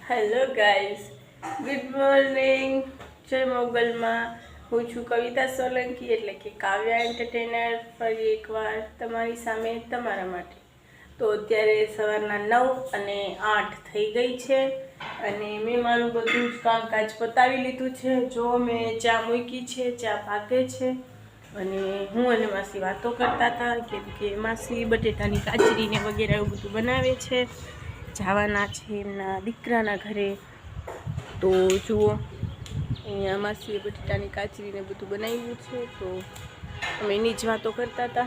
Hello guys, good morning. જય મોગલમાં. હું છું કવિતા સોલંકી એટલે કે કાવ્યા એન્ટરટેનર, ફરી એકવાર તમારી સામે તમારા માટે. તો અત્યારે સવારના 9 અને 8 થઈ ગઈ છે અને મેં મારું બધું જ કામકાજ પતાવી લીધું છે. જો મેં ચા મૂકી છે, ચા પાકે છે અને હું અને માસી વાતો કરતા હતા કેમ કે માસી બટેટાની કાચરીને વગેરે એવું બધું બનાવે છે. જવાના છે એમના દીકરાના ઘરે. તો જુઓ અહીંયા માસીએ બટેટાની કાચરીને બધું બનાવ્યું છે. તો અમે એની જ વાતો કરતા હતા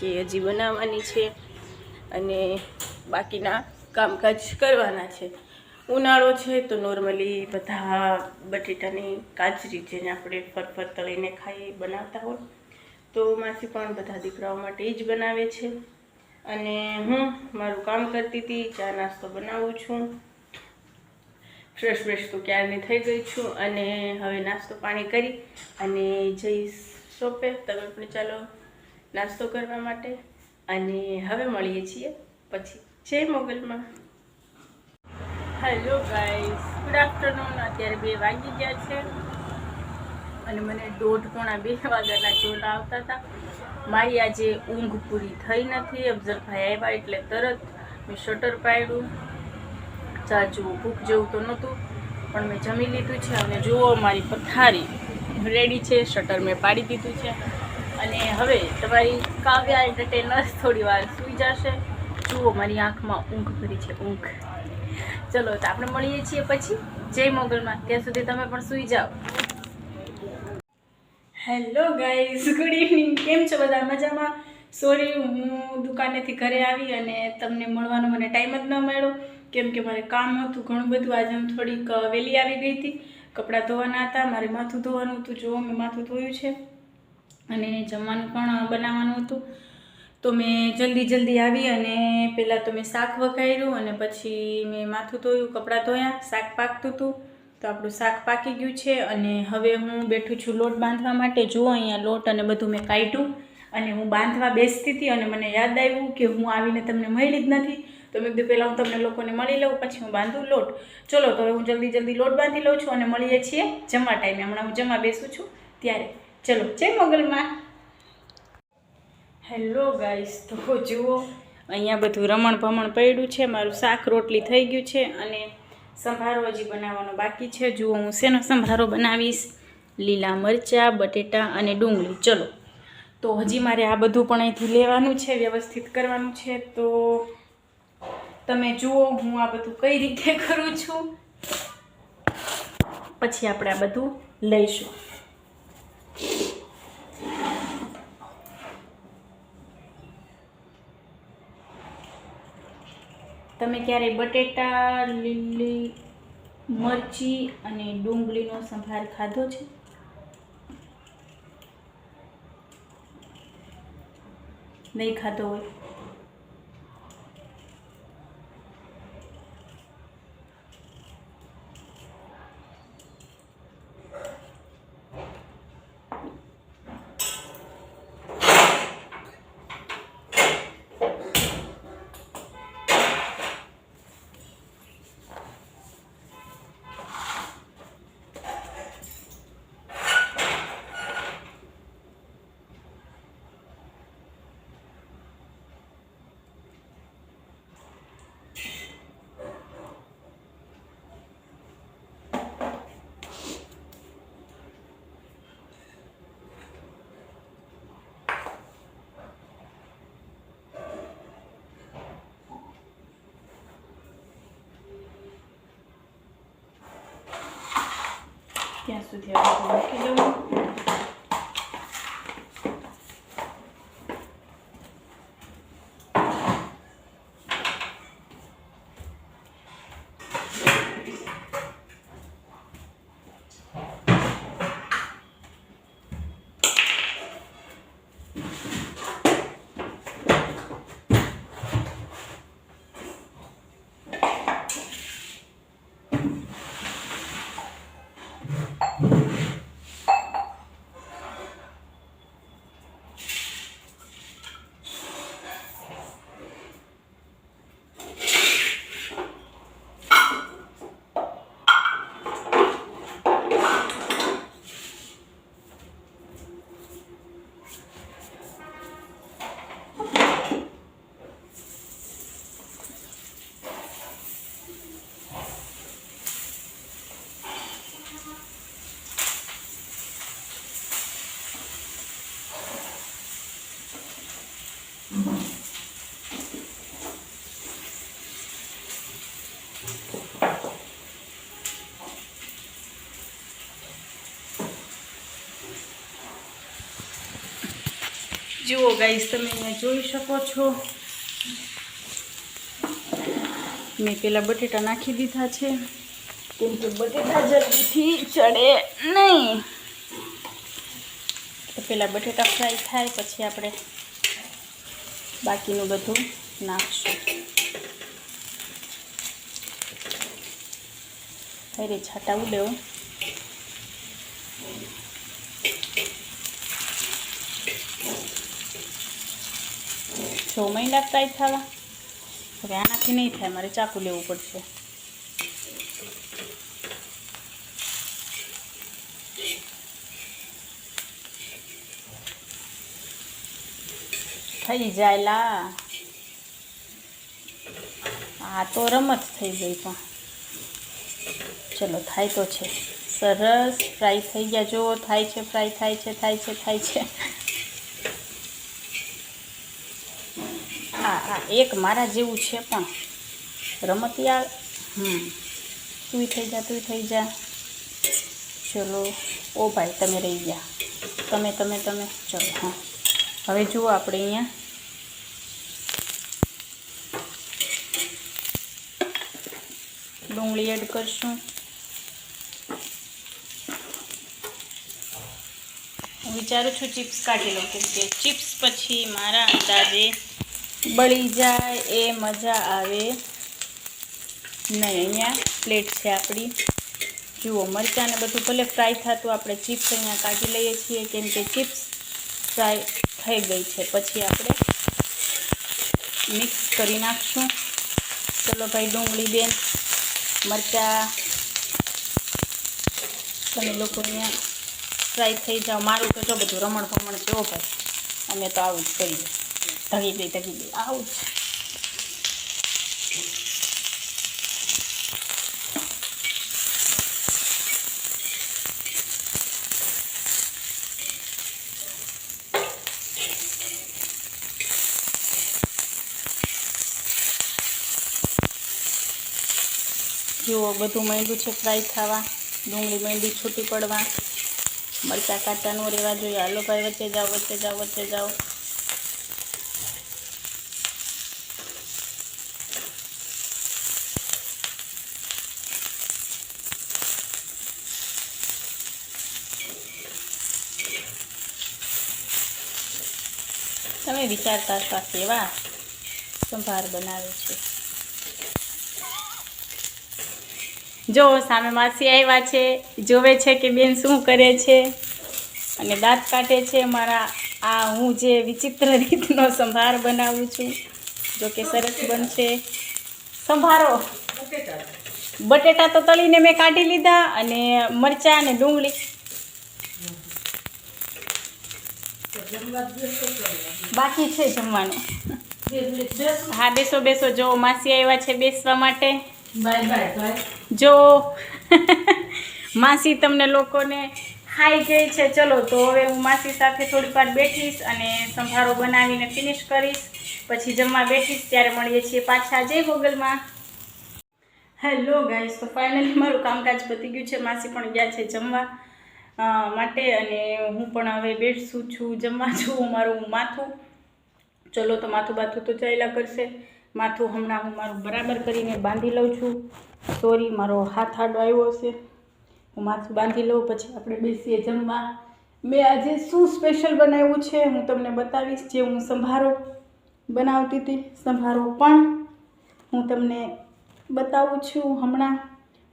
કે હજી બનાવવાની છે અને બાકીના કામકાજ કરવાના છે. ઉનાળો છે તો નોર્મલી બધા બટેટાની કાચરી જેને આપણે ફરફર તળીને ખાઈ બનાવતા હોય, તો માસી પણ બધા દીકરાઓ માટે જ બનાવે છે. અને હું મારું કામ કરતી હતી, ચા નાસ્તો બનાવું છું. ફ્રેશ તો ક્યારની થઈ ગઈ છું અને હવે નાસ્તો પાણી કરી અને જઈશ શોપે. તમે પણ ચાલો નાસ્તો કરવા માટે અને હવે મળીએ છીએ પછી. જય મોગલમાં. Hello guys, good afternoon. અત્યારે 2 વાગી ગયા છે અને મને 1:30-2 વાગ્યાના ચોલા આવતા હતા. મારી આજે ઊંઘ પૂરી થઈ નથી. અફઝલભાઈ આવ્યા એટલે તરત મેં શટર પાડ્યું. ચા જુઓ, ભૂખ જેવું તો નહોતું પણ મેં જમી લીધું છે અને જુઓ મારી પથારી રેડી છે. શટર મેં પાડી દીધું છે અને હવે તમારી કાવ્યા એન્ટરટેનર થોડી વાર સૂઈ જશે. જુઓ મારી આંખમાં ઊંઘ ભરી છે, ઊંઘ. ચલો તો આપણે મળીએ છીએ પછી. જય મોગલમાં. ત્યાં સુધી તમે પણ સૂઈ જાઓ. Hello guys, good evening. કેમ છો બધા? મજામાં? સોરી, હું દુકાનેથી ઘરે આવી અને તમને મળવાનો મને ટાઈમ જ ન મળ્યો કેમ કે મારે કામ હતું ઘણું બધું. આજે હું થોડીક વહેલી આવી ગઈ હતી. કપડાં ધોવાના હતા, મારે માથું ધોવાનું હતું. જુઓ મેં માથું ધોયું છે અને જમવાનું પણ બનાવવાનું હતું. તો મેં જલ્દી આવી અને પહેલાં તો મેં શાક વઘાર્યું અને પછી મેં માથું ધોયું, કપડાં ધોયા. શાક પાકતું હતું તો આપણું શાક પાકી ગયું છે અને હવે હું બેઠું છું લોટ બાંધવા માટે. જુઓ અહીંયા લોટ અને બધું મેં કાઢ્યું અને હું બાંધવા બેસતી હતી અને મને યાદ આવ્યું કે હું આવીને તમને મળી જ નથી. તો મેં કીધું પહેલાં હું તમને લોકોને મળી લઉં પછી હું બાંધું લોટ. ચલો તો હવે હું જલ્દી લોટ બાંધી લઉં છું અને મળીએ છીએ જમવા ટાઈમે. હમણાં હું જમવા બેસું છું ત્યારે. ચલો, જય મોગલમાં. હેલો ગાઈસ, તો જુઓ અહીંયા બધું રમણ ભમણ પડ્યું છે. મારું શાક રોટલી થઈ ગયું છે અને સંભારો હજી બનાવવાનો બાકી છે. જુઓ હું શેનો સંભારો બનાવીશ? લીલા મરચાં, બટેટા અને ડુંગળી. ચલો તો હજી મારે આ બધું પણ અહીંથી લેવાનું છે, વ્યવસ્થિત કરવાનું છે. તો તમે જુઓ હું આ બધું કઈ રીતે કરું છું, પછી આપણે આ બધું લઈશું. તમે ક્યારેય બટેટા, લીલી મરચી અને ડુંગળીનો સંભાર ખાધો છે? નહીં ખાધો હોય ત્યાં સુધી આ બધું મૂકી દઉં. જુઓ ગાઈસ, તમે અહીંયા જોઈ શકો છો, મેં પેલા બટેટા નાખી દીધા છે કેમ કે બટેટા જલ્દીથી ચડે નહીં. તો પેલા બટેટા ફ્રાય થાય પછી આપણે બાકીનું બધું નાખશું. અરે છાટા ઉડે. જો મહિના ફ્રાય થવા. હવે આનાથી નહીં થાય, મારે ચાકુ લેવું પડશે. થઈ જાય લા. આ તો રમત થઈ ગઈ. પણ ચલો, થાય તો છે. સરસ ફ્રાય થઈ ગયા. જો થાય છે, ફ્રાય થાય છે, થાય છે, થાય છે. હા, એક મારા જેવું છે પણ રમતિયા. તું થઈ જા, તું થઈ જા. ચલો. ઓ ભાઈ, તમે રહી ગયા. તમે ચલો. હા, હવે જુઓ આપણે અહીંયા ડુંગળી એડ કરશું. હું વિચારું છું ચિપ્સ કાઢી લઉં, કેમ કે ચિપ્સ પછી મારા અંદાજે બળી જાય એ મજા આવે નહીં. અહીંયા પ્લેટ છે આપણી. જુઓ, મરચાંને બધું ભલે ફ્રાય થતું, આપણે ચિપ્સ અહીંયા કાઢી લઈએ છીએ કેમ કે ચિપ્સ ફ્રાય થઈ ગઈ છે. પછી આપણે મિક્સ કરી નાખશું. ચલો ભાઈ, ડુંગળી બેન, મરચાં, તમે લોકો અહીંયા ફ્રાય થઈ જાઓ. મારું તો જો બધું રમણ ભમણ છે. ઓ ભાઈ, અમે તો આવું જ કરીએ. ધગી ગઈ આવું જ. જુઓ, બધું માંડ્યું છે ફ્રાય થવા. ડુંગળી માંડી છૂટી પડવા. મરચાં કાચા ન રહેવા જોઈએ. હાલો ભાઈ, વચ્ચે જાઓ, વચ્ચે જાઓ, વચ્ચે જાઓ. તમે વિચારતા હતા કેવા સંભાર બનાવે છે. જો સામે માસી આવ્યા છે, જોવે છે કે બેન શું કરે છે અને દાંત કાઢે છે મારા. આ હું જે વિચિત્ર રીતનો સંભાર બનાવું છું, જો કે સરસ બનશે. સંભારો બટેટા તો તળીને મેં કાઢી લીધા અને મરચાં અને ડુંગળી. બાકી છે જમવાનું. હા, બેસો બેસો. જો માસી આવ્યા છે બેસવા માટે. Bye bye bye. જો માસી તમને લોકોને ખાઈ ગઈ છે. ચલો, તો હવે હું માસી સાથે થોડીક વાર બેઠીશ અને સંભારો બનાવીને ફિનિશ કરીશ. પછી જમવા બેઠીશ, ત્યારે મળીએ છીએ પાછા. જય મોગલમાં. હેલો ગાઈસ, તો ફાઇનલી મારું કામકાજ પતી ગયું છે. માસી પણ ગયા છે જમવા માટે અને હું પણ હવે બેઠું છું જમવા. છું મારું માથું. ચલો, તો માથું બાથું તો ચાલ્યા કરશે. માથું હમણાં હું મારું બરાબર કરીને બાંધી લઉં છું. સોરી, મારો હાથ આડો આવ્યો હશે. હું માથું બાંધી લઉં, પછી આપણે બેસીએ જમવા. મેં આજે શું સ્પેશિયલ બનાવ્યું છે હું તમને બતાવીશ. જે હું સંભારો બનાવતી હતી, સંભારો પણ હું તમને બતાવું છું હમણાં.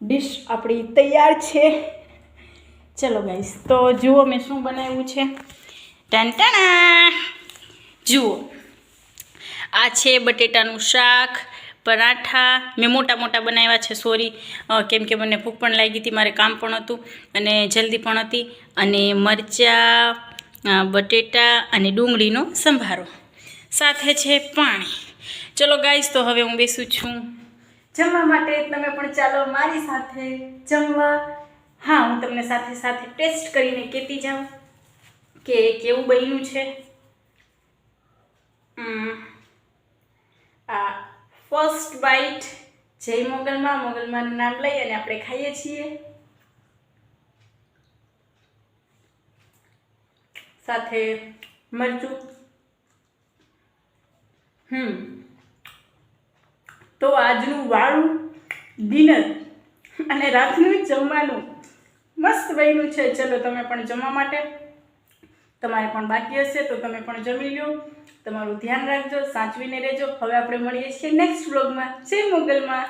ડીશ આપણી તૈયાર છે. ચલો ગાઈસ, તો જુઓ મેં શું બનાવ્યું છે. ટનટણા. જુઓ, આ છે બટેટાનું શાક, પરાઠા. મેં મોટા મોટા બનાવ્યા છે. સોરી, કેમ કે મને ભૂખ પણ લાગી હતી, મારે કામ પણ હતું અને જલ્દી પણ હતી. અને મરચાં, બટેટા અને ડુંગળીનો સંભારો, સાથે છે પાણી. ચલો ગાઈસ, તો હવે હું બેસું છું જમવા માટે. તમે પણ ચાલો મારી સાથે જમવા. હા, હું તમને સાથે સાથે ટેસ્ટ કરીને કહેતી જાઉં કે કેવું બન્યું છે. આ ફર્સ્ટ બાઈટ જય મોગલમાં. મોગલમાનું નામ લઈ અને આપણે ખાઈએ છીએ. સાથે મરચું. તો આજનું વાળું ડિનર અને રાતનું જમવાનું મસ્ત બન્યું છે. ચલો તમે પણ જમવા માટે. તમારે પણ બાકી હશે તો તમે પણ જમી લો. તમારું ધ્યાન રાખજો, સાચવીને રહેજો. હવે આપણે મળીએ છીએ નેક્સ્ટ વ્લોગમાં. જય મોગલમાં.